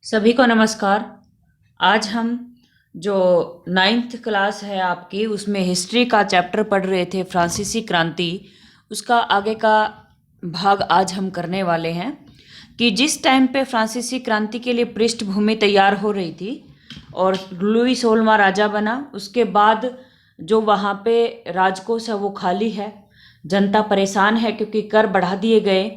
सभी को नमस्कार। आज हम जो नाइन्थ क्लास है आपकी उसमें हिस्ट्री का चैप्टर पढ़ रहे थे, फ्रांसीसी क्रांति। उसका आगे का भाग आज हम करने वाले हैं कि जिस टाइम पे फ्रांसीसी क्रांति के लिए पृष्ठभूमि तैयार हो रही थी और लुई 16वां राजा बना, उसके बाद जो वहाँ पे राजकोष है वो खाली है, जनता परेशान है क्योंकि कर बढ़ा दिए गए,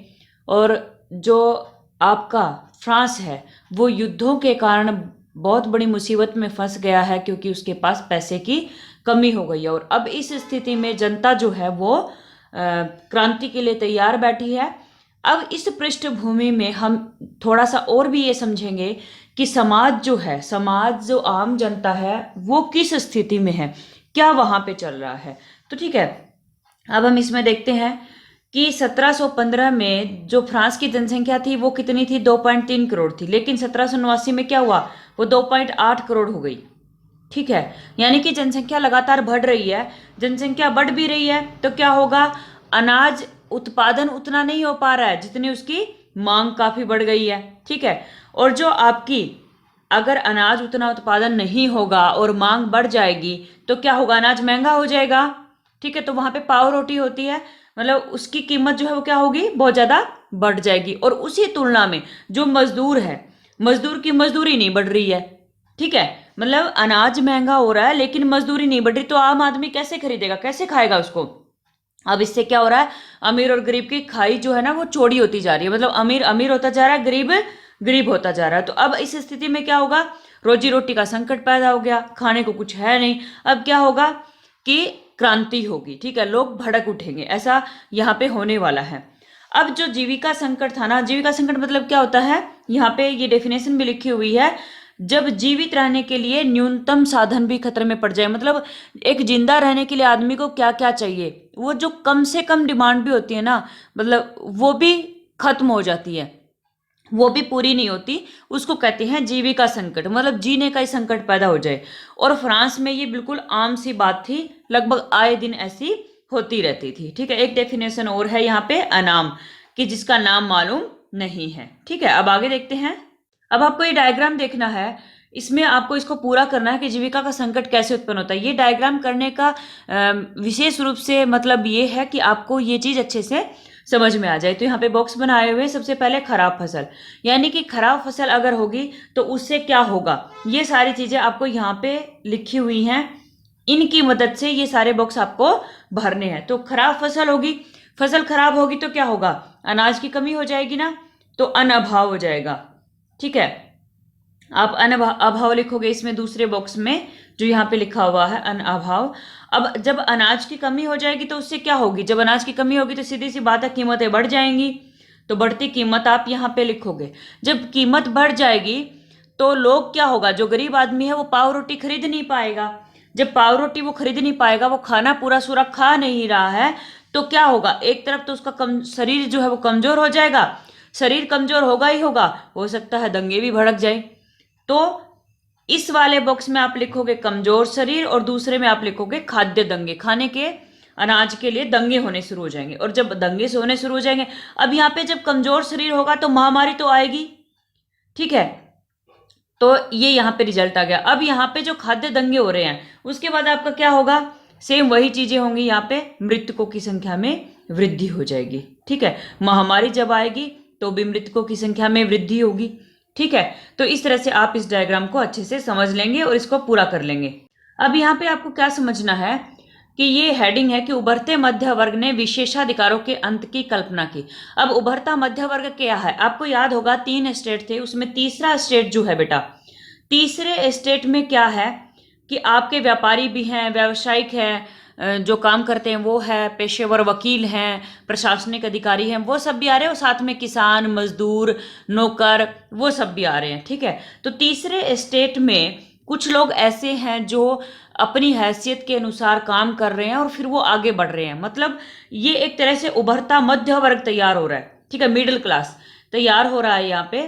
और जो आपका फ्रांस है वो युद्धों के कारण बहुत बड़ी मुसीबत में फंस गया है क्योंकि उसके पास पैसे की कमी हो गई है। और अब इस स्थिति में जनता जो है वो क्रांति के लिए तैयार बैठी है। अब इस पृष्ठभूमि में हम थोड़ा सा और भी ये समझेंगे कि समाज जो है, समाज जो आम जनता है वो किस स्थिति में है, क्या वहाँ पे चल रहा है। तो ठीक है, अब हम इसमें देखते हैं कि 1715 में जो फ्रांस की जनसंख्या थी वो कितनी थी, 2.3 करोड़ थी, लेकिन 1789 में क्या हुआ, वो 2.8 करोड़ हो गई। ठीक है, यानी कि जनसंख्या लगातार बढ़ रही है। जनसंख्या बढ़ भी रही है तो क्या होगा, अनाज उत्पादन उतना नहीं हो पा रहा है जितनी उसकी मांग काफी बढ़ गई है। ठीक है, और जो आपकी अगर अनाज उतना उत्पादन नहीं होगा और मांग बढ़ जाएगी तो क्या होगा, अनाज महंगा हो जाएगा। ठीक है, तो वहां पे पाव रोटी होती है, मतलब उसकी कीमत जो है वो क्या होगी, बहुत ज्यादा बढ़ जाएगी। और उसी तुलना में जो मजदूर है, मजदूर की मजदूरी नहीं बढ़ रही है। ठीक है, मतलब अनाज महंगा हो रहा है लेकिन मजदूरी नहीं बढ़ रही, तो आम आदमी कैसे खरीदेगा, कैसे खाएगा उसको। अब इससे क्या हो रहा है, अमीर और गरीब की खाई जो है ना वो चौड़ी होती जा रही है, मतलब अमीर अमीर होता जा रहा है, गरीब गरीब होता जा रहा है। तो अब इस स्थिति में क्या होगा, रोजी रोटी का संकट पैदा हो गया, खाने को कुछ है नहीं। अब क्या होगा कि क्रांति होगी। ठीक है, लोग भड़क उठेंगे, ऐसा यहाँ पे होने वाला है। अब जो जीविका संकट था ना, जीविका संकट मतलब क्या होता है, यहाँ पे ये डेफिनेशन भी लिखी हुई है, जब जीवित रहने के लिए न्यूनतम साधन भी खतरे में पड़ जाए। मतलब एक जिंदा रहने के लिए आदमी को क्या क्या चाहिए, वो जो कम से कम डिमांड भी होती है ना, मतलब वो भी खत्म हो जाती है, वो भी पूरी नहीं होती, उसको कहते हैं जीविका संकट, मतलब जीने का ही संकट पैदा हो जाए। और फ्रांस में ये बिल्कुल आम सी बात थी, लगभग आए दिन ऐसी होती रहती थी। ठीक है, एक डेफिनेशन और है यहाँ पे, अनाम, कि जिसका नाम मालूम नहीं है। ठीक है, अब आगे देखते हैं। अब आपको ये डायग्राम देखना है, इसमें आपको इसको पूरा करना है कि जीविका का संकट कैसे उत्पन्न होता है। ये डायग्राम करने का विशेष रूप से मतलब ये है कि आपको ये चीज अच्छे से समझ में आ जाए। तो यहाँ पे बॉक्स बनाए हुए, सबसे पहले खराब फसल, यानी कि खराब फसल अगर होगी तो उससे क्या होगा, ये सारी चीजें आपको यहाँ पे लिखी हुई हैं, इनकी मदद से ये सारे बॉक्स आपको भरने हैं। तो खराब फसल होगी, फसल खराब होगी तो क्या होगा, अनाज की कमी हो जाएगी ना, तो अन्न अभाव हो जाएगा। ठीक है, आप अन्न अभाव लिखोगे इसमें दूसरे बॉक्स में जो यहाँ पे लिखा हुआ है अन्न अभाव। अब जब अनाज की कमी हो जाएगी तो उससे क्या होगी, जब अनाज की कमी होगी तो सीधी सी बात है, कीमतें बढ़ जाएंगी। तो बढ़ती कीमत आप यहाँ पे लिखोगे। जब कीमत बढ़ जाएगी तो लोग क्या होगा, जो गरीब आदमी है वो पाव रोटी खरीद नहीं पाएगा। जब पाव रोटी वो खरीद नहीं पाएगा, वो खाना पूरा सूरा खा नहीं रहा है, तो क्या होगा, एक तरफ तो उसका शरीर जो है वो कमजोर हो जाएगा, शरीर कमजोर होगा ही होगा, हो सकता है दंगे भी भड़क जाए। तो इस वाले बॉक्स में आप लिखोगे कमजोर शरीर और दूसरे में आप लिखोगे खाद्य दंगे, खाने के अनाज के लिए दंगे होने शुरू हो जाएंगे। और जब दंगे से होने शुरू हो जाएंगे, अब यहाँ पे जब कमजोर शरीर होगा तो महामारी तो आएगी। ठीक है, तो ये यहाँ पे रिजल्ट आ गया। अब यहाँ पे जो खाद्य दंगे हो रहे हैं उसके बाद आपका क्या होगा, सेम वही चीजें होंगी, यहाँ पे मृतकों की संख्या में वृद्धि हो जाएगी। ठीक है, महामारी जब आएगी तो भी मृतकों की संख्या में वृद्धि होगी। ठीक है, तो इस तरह से आप इस डायग्राम को अच्छे से समझ लेंगे और इसको पूरा कर लेंगे। अब यहाँ पे आपको क्या समझना है कि ये हेडिंग है कि उभरते मध्य वर्ग ने विशेषाधिकारों के अंत की कल्पना की। अब उभरता मध्य वर्ग क्या है, आपको याद होगा 3 स्टेट थे, उसमें तीसरा स्टेट जो है बेटा, तीसरे स्टेट में क्या है कि आपके व्यापारी भी हैं, व्यावसायिक हैं, जो काम करते हैं वो है, पेशेवर वकील हैं, प्रशासनिक अधिकारी हैं, वो सब भी आ रहे हैं, और साथ में किसान, मजदूर, नौकर, वो सब भी आ रहे हैं। ठीक है, तो तीसरे स्टेट में कुछ लोग ऐसे हैं जो अपनी हैसियत के अनुसार काम कर रहे हैं और फिर वो आगे बढ़ रहे हैं, मतलब ये एक तरह से उभरता मध्य वर्ग तैयार हो रहा है। ठीक है, मिडिल क्लास तैयार हो रहा है यहाँ पे।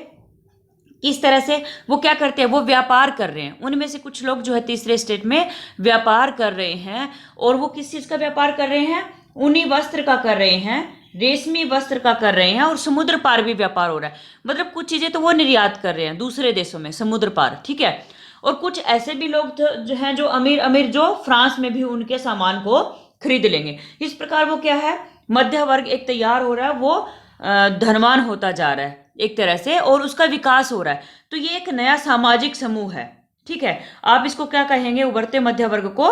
किस तरह से, वो क्या करते हैं, वो व्यापार कर रहे हैं। उनमें से कुछ लोग जो है तीसरे स्टेट में व्यापार कर रहे हैं, और वो किस चीज का व्यापार कर रहे हैं, ऊनी वस्त्र का कर रहे हैं, रेशमी वस्त्र का कर रहे हैं और समुद्र पार भी व्यापार हो रहा है। मतलब कुछ चीजें तो वो निर्यात कर रहे हैं दूसरे देशों में समुद्र पार, ठीक है। और कुछ ऐसे भी लोग जो हैं जो अमीर अमीर जो फ्रांस में भी उनके सामान को खरीद लेंगे। इस प्रकार वो क्या है, मध्य वर्ग एक तैयार हो रहा है, वो धनवान होता जा रहा है एक तरह से, और उसका विकास हो रहा है। तो ये एक नया सामाजिक समूह है, ठीक है। आप इसको क्या कहेंगे, उभरते मध्य वर्ग को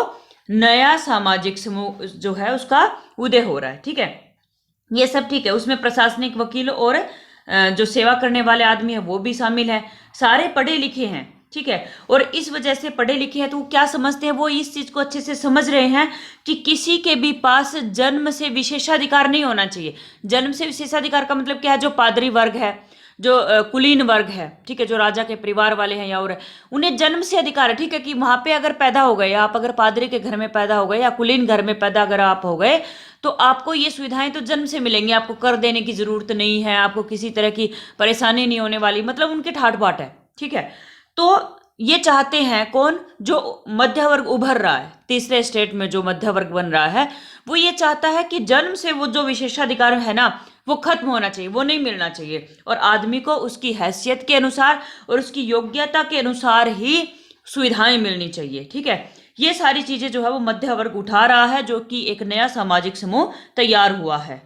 नया सामाजिक समूह जो है उसका उदय हो रहा है, ठीक है। ये सब ठीक है, उसमें प्रशासनिक, वकील और जो सेवा करने वाले आदमी है वो भी शामिल है। सारे पढ़े लिखे हैं, ठीक है। और इस वजह से पढ़े लिखे हैं तो वो क्या समझते हैं, वो इस चीज को अच्छे से समझ रहे हैं कि किसी के भी पास जन्म से विशेषाधिकार नहीं होना चाहिए। जन्म से विशेषाधिकार का मतलब क्या है, जो पादरी वर्ग है, जो कुलीन वर्ग है, ठीक है, जो राजा के परिवार वाले हैं या और उन्हें जन्म से अधिकार है, ठीक है, कि वहां पे अगर पैदा हो गए, आप अगर पादरी के घर में पैदा हो गए या कुलीन घर में पैदा अगर आप हो गए, तो आपको ये सुविधाएं तो जन्म से मिलेंगी। आपको कर देने की जरूरत नहीं है, आपको किसी तरह की परेशानी नहीं होने वाली, मतलब उनके ठाट बाट है, ठीक है। तो ये चाहते हैं कौन, जो मध्य वर्ग उभर रहा है, तीसरे स्टेट में जो मध्य वर्ग बन रहा है, वो ये चाहता है कि जन्म से वो जो विशेषाधिकार है ना वो खत्म होना चाहिए, वो नहीं मिलना चाहिए, और आदमी को उसकी हैसियत के अनुसार और उसकी योग्यता के अनुसार ही सुविधाएं मिलनी चाहिए, ठीक है। ये सारी चीजें जो है वो मध्य वर्ग उठा रहा है, जो कि एक नया सामाजिक समूह तैयार हुआ है।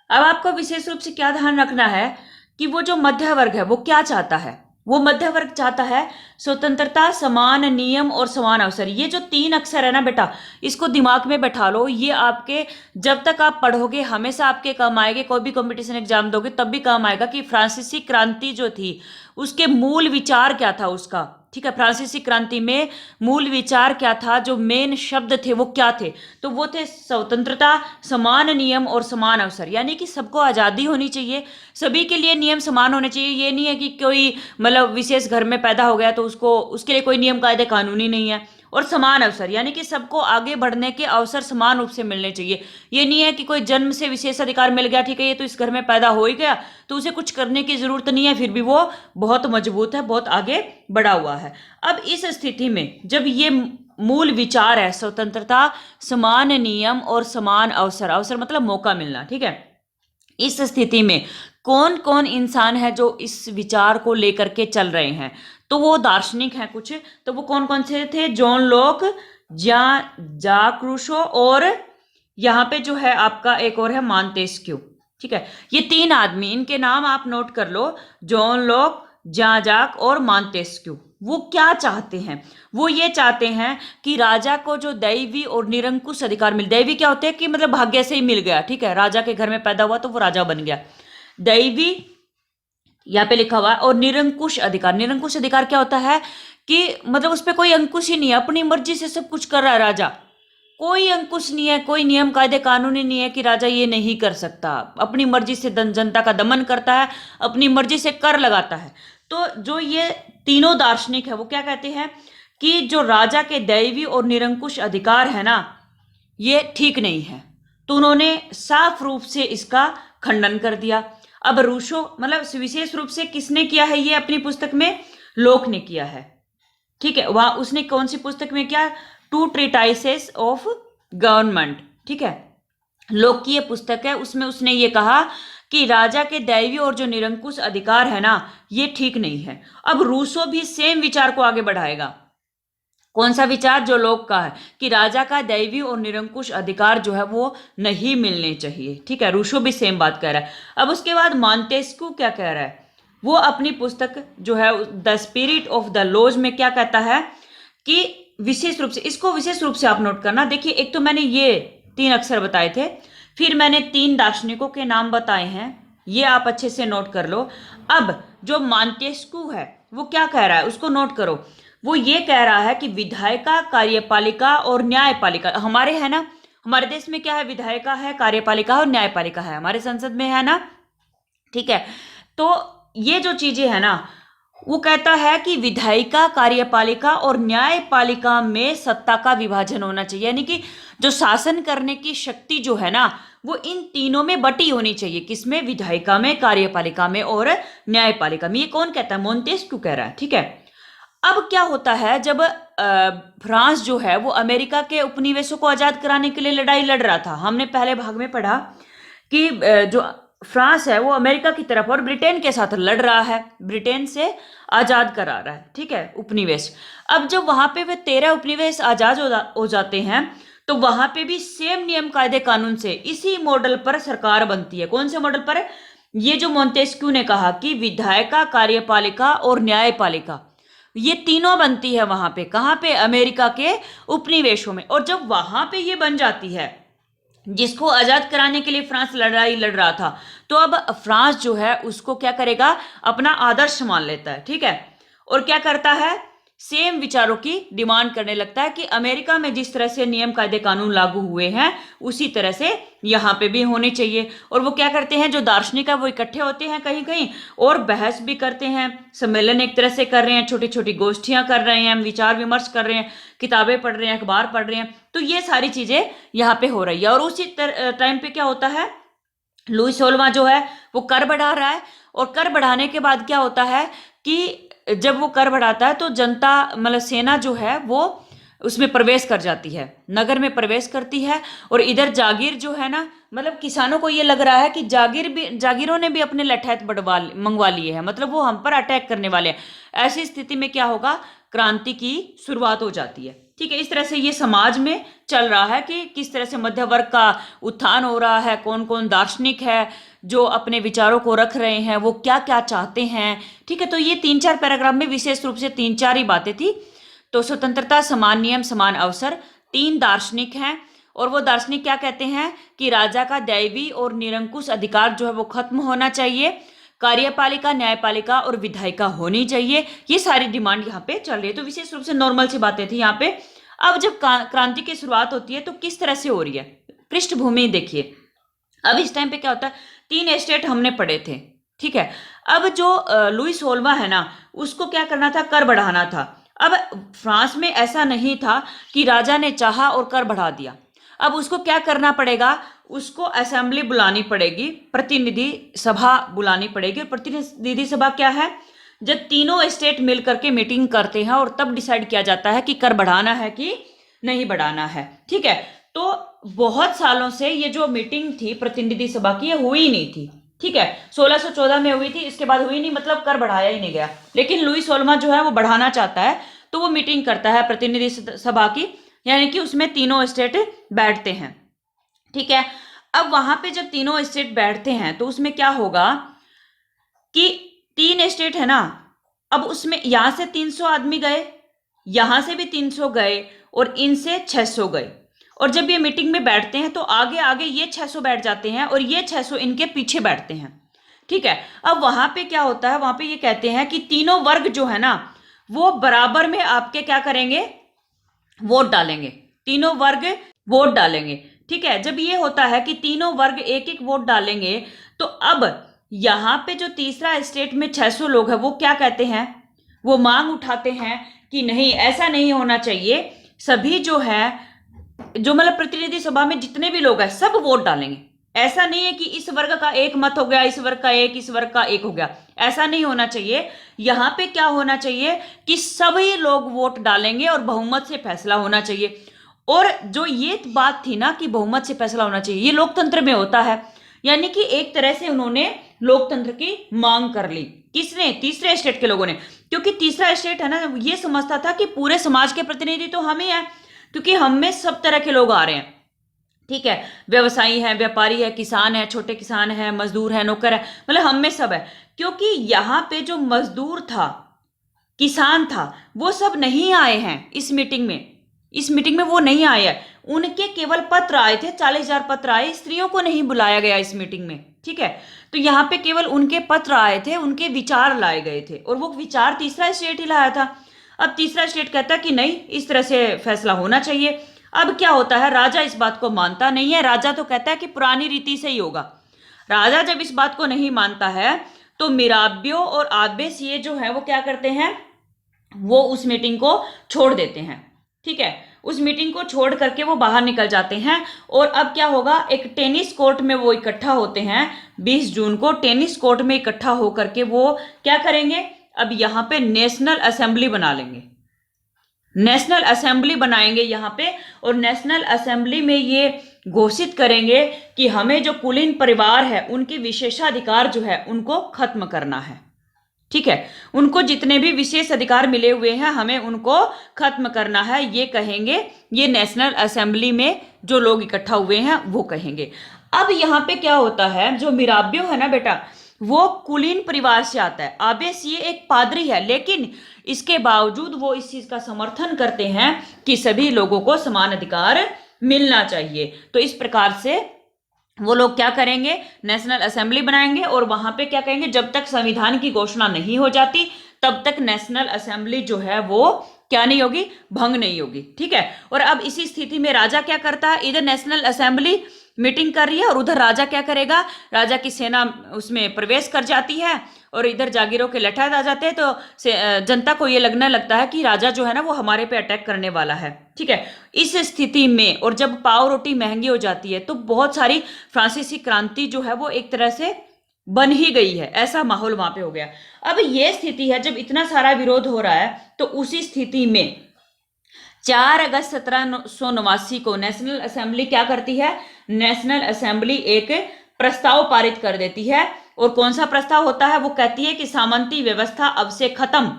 अब आपको विशेष रूप से क्या ध्यान रखना है कि वो जो मध्य वर्ग है वो क्या चाहता है। वो मध्य वर्ग चाहता है स्वतंत्रता, समान नियम और समान अवसर। ये जो 3 अक्षर है ना बेटा, इसको दिमाग में बैठा लो। ये आपके जब तक आप पढ़ोगे हमेशा आपके काम आएंगे, कोई भी कंपटीशन एग्जाम दोगे तब भी काम आएगा कि फ्रांसीसी क्रांति जो थी उसके मूल विचार क्या था उसका, ठीक है। फ्रांसीसी क्रांति में मूल विचार क्या था, जो मेन शब्द थे वो क्या थे, तो वो थे स्वतंत्रता, समान नियम और समान अवसर। यानी कि सबको आज़ादी होनी चाहिए, सभी के लिए नियम समान होने चाहिए। ये नहीं है कि कोई मतलब विशेष घर में पैदा हो गया तो उसको उसके लिए कोई नियम कायदे कानूनी नहीं है। और समान अवसर यानी कि सबको आगे बढ़ने के अवसर समान रूप से मिलने चाहिए। ये नहीं है कि कोई जन्म से विशेष अधिकार मिल गया, ठीक है, ये तो इस घर में पैदा हो ही गया तो उसे कुछ करने की जरूरत नहीं है, फिर भी वो बहुत मजबूत है, बहुत आगे बढ़ा हुआ है। अब इस स्थिति में जब ये मूल विचार है स्वतंत्रता, समान नियम और समान अवसर, अवसर मतलब मौका मिलना, ठीक है, इस स्थिति में कौन कौन इंसान है जो इस विचार को लेकर के चल रहे हैं, तो वो दार्शनिक हैं कुछ। तो वो कौन कौन से थे, जॉन लॉक, जाक रूसो, और यहाँ पे जो है आपका एक और है मॉन्टेस्क्यू, ठीक है। ये 3 आदमी, इनके नाम आप नोट कर लो, जॉन लॉक, जाक और मॉन्टेस्क्यू। वो क्या चाहते हैं, वो ये चाहते हैं कि राजा को जो दैवी और निरंकुश अधिकार मिले। दैवी क्या होते हैं कि मतलब भाग्य से ही मिल गया, ठीक है, राजा के घर में पैदा हुआ तो वो राजा बन गया। दैवी यहाँ पे लिखा हुआ है, और निरंकुश अधिकार। निरंकुश अधिकार क्या होता है कि मतलब उस पर कोई अंकुश ही नहीं है, अपनी मर्जी से सब कुछ कर रहा है राजा, कोई अंकुश नहीं है, कोई नियम कायदे कानूनी नहीं है कि राजा ये नहीं कर सकता, अपनी मर्जी से जनता का दमन करता है, अपनी मर्जी से कर लगाता है। तो जो ये तीनों दार्शनिक है वो क्या कहते हैं कि जो राजा के दैवी और निरंकुश अधिकार है ना ये ठीक नहीं है, तो उन्होंने साफ रूप से इसका खंडन कर दिया। अब रूसो मतलब विशेष रूप से किसने किया है ये अपनी पुस्तक में, लोक ने किया है, ठीक है। वहां उसने कौन सी पुस्तक में किया, 2 ट्रीटाइसेस ऑफ गवर्नमेंट, ठीक है, लोक की ये पुस्तक है, उसमें उसने ये कहा कि राजा के दैवी और जो निरंकुश अधिकार है ना ये ठीक नहीं है। अब रूसो भी सेम विचार को आगे बढ़ाएगा। कौन सा विचार, जो लोक का है कि राजा का दैवी और निरंकुश अधिकार जो है वो नहीं मिलने चाहिए, ठीक है। रूसो भी सेम बात कह रहा है। अब उसके बाद मॉन्टेस्क्यू क्या कह रहा है, वो अपनी पुस्तक जो है the spirit of the laws में क्या कहता है कि विशेष रूप से, इसको विशेष रूप से आप नोट करना। देखिए एक तो मैंने ये 3 अक्षर बताए थे, फिर मैंने 3 दार्शनिकों के नाम बताए हैं, ये आप अच्छे से नोट कर लो। अब जो मॉन्टेस्क्यू है वो क्या कह रहा है उसको नोट करो। वो ये कह रहा है कि विधायिका, कार्यपालिका और न्यायपालिका हमारे है ना, हमारे देश में क्या है, विधायिका है, कार्यपालिका और न्यायपालिका है, हमारे संसद में है ना, ठीक है। तो ये जो चीजें है ना वो कहता है कि विधायिका, कार्यपालिका और न्यायपालिका में सत्ता का विभाजन होना चाहिए, यानी कि जो शासन करने की शक्ति जो है ना वो इन तीनों में बटी होनी चाहिए। किसमें, विधायिका में, कार्यपालिका में और न्यायपालिका में। ये कौन कहता है, मोंटेस्क्यू कह रहा है, ठीक है। अब क्या होता है, जब फ्रांस जो है वो अमेरिका के उपनिवेशों को आजाद कराने के लिए लड़ाई लड़ रहा था, हमने पहले भाग में पढ़ा कि जो फ्रांस है वो अमेरिका की तरफ और ब्रिटेन के साथ लड़ रहा है, ब्रिटेन से आजाद करा रहा है, ठीक है, उपनिवेश। अब जब वहां पे वे 13 उपनिवेश आजाद हो जाते हैं, तो वहां पे भी सेम नियम कायदे कानून से इसी मॉडल पर सरकार बनती है। कौन से मॉडल पर? ये जो मोंटेस्क्यू ने कहा कि विधायिका, कार्यपालिका और न्यायपालिका, ये तीनों बनती है वहां पे। कहां पे? अमेरिका के उपनिवेशों में। और जब वहां पे ये बन जाती है, जिसको आजाद कराने के लिए फ्रांस लड़ाई लड़ रहा था, तो अब फ्रांस जो है उसको क्या करेगा? अपना आदर्श मान लेता है, ठीक है, और क्या करता है? सेम विचारों की डिमांड करने लगता है कि अमेरिका में जिस तरह से नियम कायदे कानून लागू हुए हैं उसी तरह से यहाँ पे भी होने चाहिए। और वो क्या करते हैं? जो दार्शनिक है वो इकट्ठे होते हैं कहीं कहीं और बहस भी करते हैं, सम्मेलन एक तरह से कर रहे हैं, छोटी छोटी गोष्ठियां कर रहे हैं, विचार विमर्श कर रहे हैं, किताबें पढ़ रहे हैं, अखबार पढ़ रहे हैं। तो ये सारी चीजें यहाँ पे हो रही है। और उसी टाइम पे क्या होता है? लुई 16वां जो है वो कर बढ़ा रहा है, और कर बढ़ाने के बाद क्या होता है कि जब वो कर बढ़ाता है तो जनता, मतलब सेना जो है वो उसमें प्रवेश कर जाती है, नगर में प्रवेश करती है। और इधर जागीर जो है ना, मतलब किसानों को ये लग रहा है कि जागीरों ने भी अपने लठैत मंगवा लिए हैं, मतलब वो हम पर अटैक करने वाले हैं। ऐसी स्थिति में क्या होगा? क्रांति की शुरुआत हो जाती है, ठीक है। इस तरह से ये समाज में चल रहा है कि किस तरह से मध्य वर्ग का उत्थान हो रहा है, कौन कौन दार्शनिक है जो अपने विचारों को रख रहे हैं, वो क्या क्या चाहते हैं, ठीक है। तो ये 3-4 पैराग्राफ में विशेष रूप से 3-4 ही बातें थी। तो स्वतंत्रता, समान नियम, समान अवसर, 3 दार्शनिक हैं। और वो दार्शनिक क्या कहते हैं कि राजा का दैवी और निरंकुश अधिकार जो है वो खत्म होना चाहिए, कार्यपालिका, न्यायपालिका और विधायिका होनी चाहिए। ये सारी डिमांड यहाँ पे चल रही है। तो विशेष रूप से नॉर्मल सी बातें थी यहाँ पे। अब जब क्रांति की शुरुआत होती है तो किस तरह से हो रही है, पृष्ठभूमि देखिए। अब इस टाइम पे क्या होता है? 3 स्टेट हमने पढ़े थे, ठीक है। अब जो लुई 16वां है ना, उसको क्या करना था? कर बढ़ाना था। अब फ्रांस में ऐसा नहीं था कि राजा ने चाहा और कर बढ़ा दिया। अब उसको क्या करना पड़ेगा? उसको असेंबली बुलानी पड़ेगी, प्रतिनिधि सभा बुलानी पड़ेगी। और प्रतिनिधि सभा क्या है? जब तीनों स्टेट मिल करके मीटिंग करते हैं और तब डिसाइड किया जाता है कि कर बढ़ाना है कि नहीं बढ़ाना है, ठीक है। तो बहुत सालों से ये जो मीटिंग थी प्रतिनिधि सभा की, ये हुई नहीं थी, ठीक है। 1614 में हुई थी, इसके बाद हुई नहीं, मतलब कर बढ़ाया ही नहीं गया। लेकिन लुई 16वां जो है वो बढ़ाना चाहता है, तो वो मीटिंग करता है प्रतिनिधि सभा की, यानी कि उसमें तीनों स्टेट बैठते हैं, ठीक है। अब वहां पे जब तीनों स्टेट बैठते हैं तो उसमें क्या होगा कि 3 स्टेट है ना, अब उसमें यहां से 300 आदमी गए, यहां से भी 300 गए और इनसे 600 गए। और जब ये मीटिंग में बैठते हैं तो आगे आगे ये 600 बैठ जाते हैं और ये 600 इनके पीछे बैठते हैं, ठीक है। अब वहां पे क्या होता है? वहां पे ये कहते हैं कि तीनों वर्ग जो है ना वो बराबर में आपके क्या करेंगे? वोट डालेंगे। तीनों वर्ग वोट डालेंगे, ठीक है। जब ये होता है कि तीनों वर्ग एक एक वोट डालेंगे, तो अब यहां पे जो तीसरा स्टेट में 600 लोग हैं वो क्या कहते हैं? वो मांग उठाते हैं कि नहीं, ऐसा नहीं होना चाहिए, सभी जो है, जो मतलब प्रतिनिधि सभा में जितने भी लोग हैं सब वोट डालेंगे। ऐसा नहीं है कि इस वर्ग का एक मत हो गया, इस वर्ग का एक, इस वर्ग का एक हो गया, ऐसा नहीं होना चाहिए। यहां पे क्या होना चाहिए कि सभी लोग वोट डालेंगे और बहुमत से फैसला होना चाहिए। और जो ये बात थी ना कि बहुमत से फैसला होना चाहिए, ये लोकतंत्र में होता है, यानी कि एक तरह से उन्होंने लोकतंत्र की मांग कर ली। किसने? तीसरे स्टेट के लोगों ने। क्योंकि तीसरा स्टेट है ना, ये समझता था कि पूरे समाज के प्रतिनिधि तो हम ही हैं, क्योंकि हम में सब तरह के लोग आ रहे हैं, ठीक है। व्यवसायी है, व्यापारी है, किसान है, छोटे किसान है, मजदूर है, नौकर है, मतलब हम में सब है। क्योंकि यहां पे जो मजदूर था, किसान था, वो सब नहीं आए हैं इस मीटिंग में। इस मीटिंग में वो नहीं आए हैं, उनके केवल पत्र आए थे, 40,000 पत्र आए, स्त्रियों को नहीं बुलाया गया इस मीटिंग में, ठीक है। तो यहाँ पे केवल उनके पत्र आए थे, उनके विचार लाए गए थे, और वो विचार तीसरा स्टेट ही लाया था। अब तीसरा स्टेट कहता है कि नहीं, इस तरह से फैसला होना चाहिए। अब क्या होता है? राजा इस बात को मानता नहीं है। राजा तो कहता है कि पुरानी रीति से ही होगा। राजा जब इस बात को नहीं मानता है तो मिराबियो और आबेस ये जो है वो क्या करते हैं? वो उस मीटिंग को छोड़ देते हैं, ठीक है। उस मीटिंग को छोड़ करके वो बाहर निकल जाते हैं। और अब क्या होगा? एक टेनिस कोर्ट में वो इकट्ठा होते हैं 20 जून को। टेनिस कोर्ट में इकट्ठा होकर के वो क्या करेंगे? अब यहां पे नेशनल असेंबली बना लेंगे, नेशनल असेंबली बनाएंगे यहाँ पे। और नेशनल असेंबली में ये घोषित करेंगे कि हमें जो कुलीन परिवार है उनके विशेषाधिकार जो है उनको खत्म करना है। ठीक है, उनको जितने भी विशेष अधिकार मिले हुए हैं हमें उनको खत्म करना है, ये कहेंगे, ये नेशनल असेंबली में जो लोग इकट्ठा हुए हैं वो कहेंगे। अब यहाँ पे क्या होता है, जो मिराबियो है ना बेटा, वो कुलीन परिवार से आता है। आबेस ये एक पादरी है, लेकिन इसके बावजूद वो इस चीज का समर्थन करते हैं कि सभी लोगों को समान अधिकार मिलना चाहिए। तो इस प्रकार से वो लोग क्या करेंगे, नेशनल असेंबली बनाएंगे और वहां पे क्या कहेंगे, जब तक संविधान की घोषणा नहीं हो जाती तब तक नेशनल असेंबली जो है वो क्या नहीं होगी, भंग नहीं होगी। ठीक है, और अब इसी स्थिति में राजा क्या करता है, इधर नेशनल असेंबली मीटिंग कर रही है और उधर राजा क्या करेगा, राजा की सेना उसमें प्रवेश कर जाती है और इधर जागीरों के लठात आ जाते हैं। तो जनता को ये लगने लगता है कि राजा जो है ना वो हमारे पे अटैक करने वाला है। ठीक है, इस स्थिति में और जब पाव रोटी महंगी हो जाती है तो बहुत सारी फ्रांसीसी क्रांति जो है वो एक तरह से बन ही गई है, ऐसा माहौल वहां पे हो गया। अब ये स्थिति है, जब इतना सारा विरोध हो रहा है तो उसी स्थिति में 4 अगस्त 1789 को नेशनल असेंबली क्या करती है, नेशनल असेंबली एक प्रस्ताव पारित कर देती है। और कौन सा प्रस्ताव होता है, वो कहती है कि सामंती व्यवस्था अब से खत्म।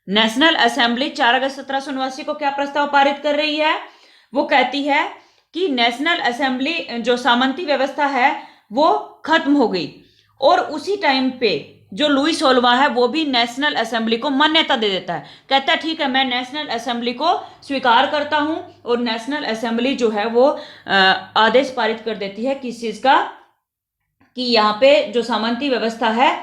नेशनल असेंबली 4 अगस्त 1789 को क्या प्रस्ताव पारित कर रही है, वो कहती है कि नेशनल असेंबली जो सामंती व्यवस्था है वो खत्म हो गई। और उसी टाइम पे जो लुई 16वां है वो भी नेशनल असेंबली को मान्यता दे देता है, कहता है ठीक है मैं नेशनल असेंबली को स्वीकार करता हूं। और नेशनल असेंबली जो है वो आदेश पारित कर देती है किस चीज का, कि यहाँ पे जो सामंती व्यवस्था है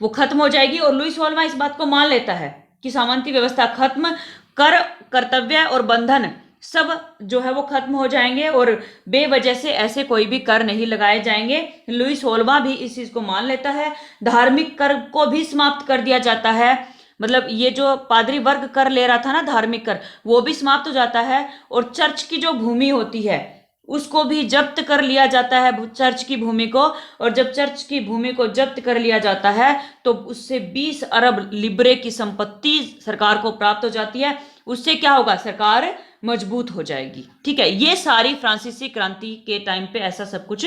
वो खत्म हो जाएगी। और लुई 16वां इस बात को मान लेता है कि सामंती व्यवस्था खत्म, कर, कर्तव्य और बंधन सब जो है वो खत्म हो जाएंगे और बेवजह से ऐसे कोई भी कर नहीं लगाए जाएंगे। लुई 16वां भी इस चीज को मान लेता है। धार्मिक कर को भी समाप्त कर दिया जाता है, मतलब ये जो पादरी वर्ग कर ले रहा था ना धार्मिक कर, वो भी समाप्त हो जाता है। और चर्च की जो भूमि होती है उसको भी जब्त कर लिया जाता है, चर्च की भूमि को। और जब चर्च की भूमि को जब्त कर लिया जाता है तो उससे 20 अरब लिब्रे की संपत्ति सरकार को प्राप्त हो जाती है। उससे क्या होगा, सरकार मजबूत हो जाएगी। ठीक है, ये सारी फ्रांसीसी क्रांति के टाइम पे ऐसा सब कुछ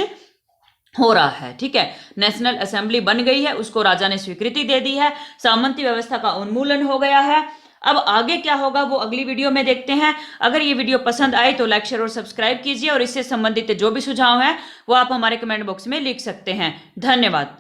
हो रहा है। ठीक है, नेशनल असेंबली बन गई है, उसको राजा ने स्वीकृति दे दी है, सामंती व्यवस्था का उन्मूलन हो गया है। अब आगे क्या होगा वो अगली वीडियो में देखते हैं। अगर ये वीडियो पसंद आए तो लाइक शेयर और सब्सक्राइब कीजिए और इससे संबंधित जो भी सुझाव हैं वो आप हमारे कमेंट बॉक्स में लिख सकते हैं। धन्यवाद।